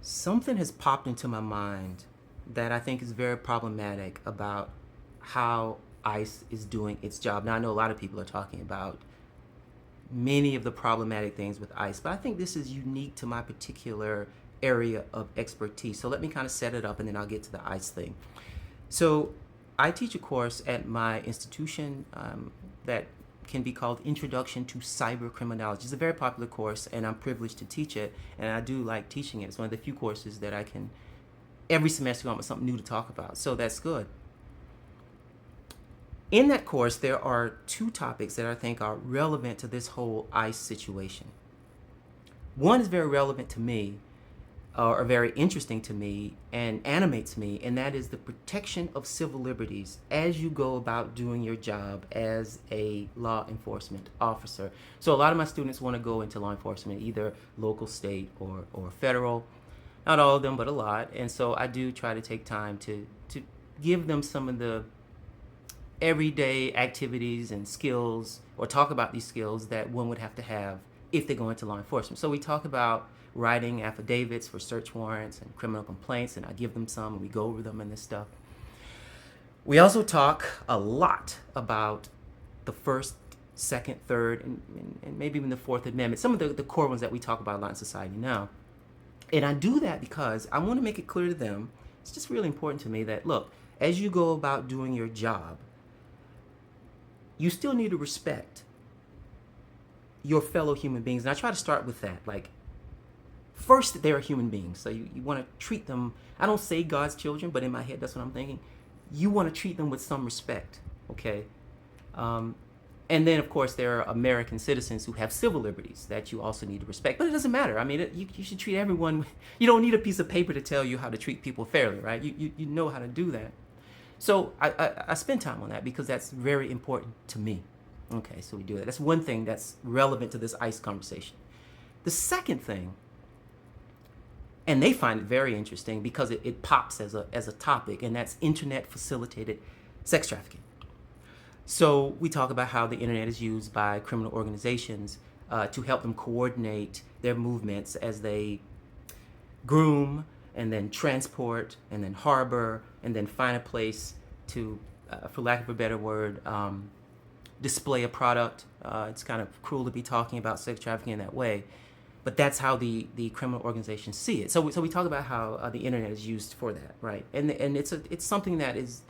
Something has popped into my mind that I think is very problematic about how ICE is doing its job. Now, I know a lot of people are talking about many of the problematic things with ICE, but I think this is unique to my particular area of expertise. So let me kind of set it up and then I'll get to the ICE thing. So I teach a course at my institution that can be called Introduction to Cyber Criminology. It's a very popular course and I'm privileged to teach it, and I do like teaching it. It's one of the few courses that I can, every semester, come up with something new to talk about, so that's good. In that course, there are two topics that I think are relevant to this whole ICE situation. One is very relevant to me, or very interesting to me, and animates me, and that is the protection of civil liberties as you go about doing your job as a law enforcement officer. So a lot of my students want to go into law enforcement, either local, state, or federal. Not all of them, but a lot. And so I do try to take time to give them some of the everyday activities and skills, or talk about these skills that one would have to have if they go into law enforcement. So we talk about writing affidavits for search warrants and criminal complaints, and I give them some and we go over them and this stuff. We also talk a lot about the First, Second, Third, and maybe even the Fourth Amendment, some of the core ones that we talk about a lot in society now. And I do that because I want to make it clear to them, it's just really important to me that, look, as you go about doing your job, you still need to respect your fellow human beings. And I try to start with that. Like, first, they're human beings. So you want to treat them, I don't say God's children, but in my head, that's what I'm thinking. You want to treat them with some respect, okay? And then, of course, there are American citizens who have civil liberties that you also need to respect. But it doesn't matter. I mean, you should treat everyone. You don't need a piece of paper to tell you how to treat people fairly, right? You know how to do that. So I spend time on that because that's very important to me. Okay, so we do that. That's one thing that's relevant to this ICE conversation. The second thing, and they find it very interesting because it pops as a topic, and that's internet-facilitated sex trafficking. So we talk about how the internet is used by criminal organizations to help them coordinate their movements as they groom and then transport and then harbor and then find a place to, for lack of a better word, display a product. It's kind of cruel to be talking about sex trafficking in that way, but that's how the criminal organizations see it. So we talk about how the internet is used for that, right? And it's something that is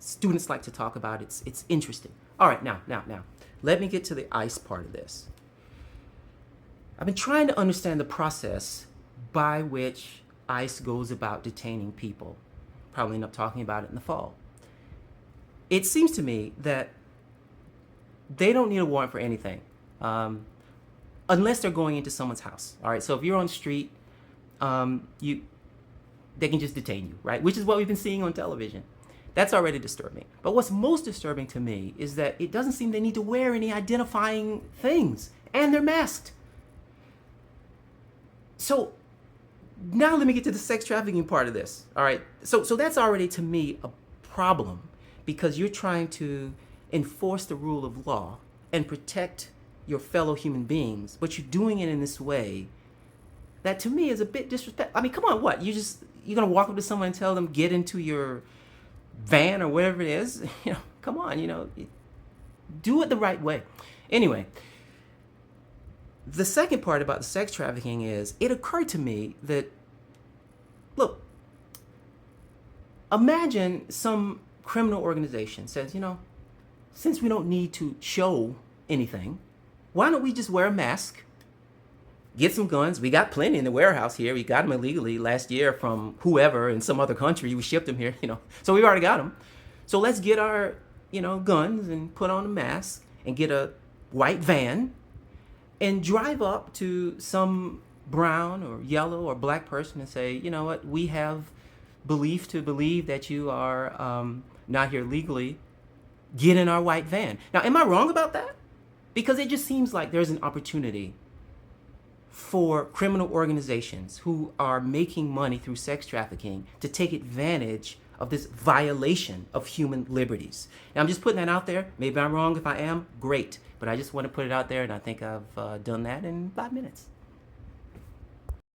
students like to talk about. It's interesting. All right, now, let me get to the ICE part of this. I've been trying to understand the process by which ICE goes about detaining people. Probably end up talking about it in the fall. It seems to me that they don't need a warrant for anything, unless they're going into someone's house. All right, so if you're on the street, they can just detain you, right? Which is what we've been seeing on television. That's already disturbing. But what's most disturbing to me is that it doesn't seem they need to wear any identifying things, and they're masked. So now let me get to the sex trafficking part of this. All right, so that's already to me a problem, because you're trying to enforce the rule of law and protect your fellow human beings, but you're doing it in this way that to me is a bit disrespectful. I mean, come on, what? You're gonna walk up to someone and tell them get into your van or whatever it is? Come on, do it the right way. Anyway, the second part about the sex trafficking is, it occurred to me that, look, imagine some criminal organization says, since we don't need to show anything, why don't we just wear a mask, get some guns? We got plenty in the warehouse here. We got them illegally last year from whoever in some other country. We shipped them here, so we've already got them. So let's get our, guns and put on a mask and get a white van and drive up to some brown or yellow or black person and say, you know what, we have belief to believe that you are not here legally. Get in our white van. Now, am I wrong about that? Because it just seems like there's an opportunity for criminal organizations who are making money through sex trafficking to take advantage of this violation of human liberties. Now, I'm just putting that out there. Maybe I'm wrong. If I am, great. But I just want to put it out there, and I think I've done that in 5 minutes.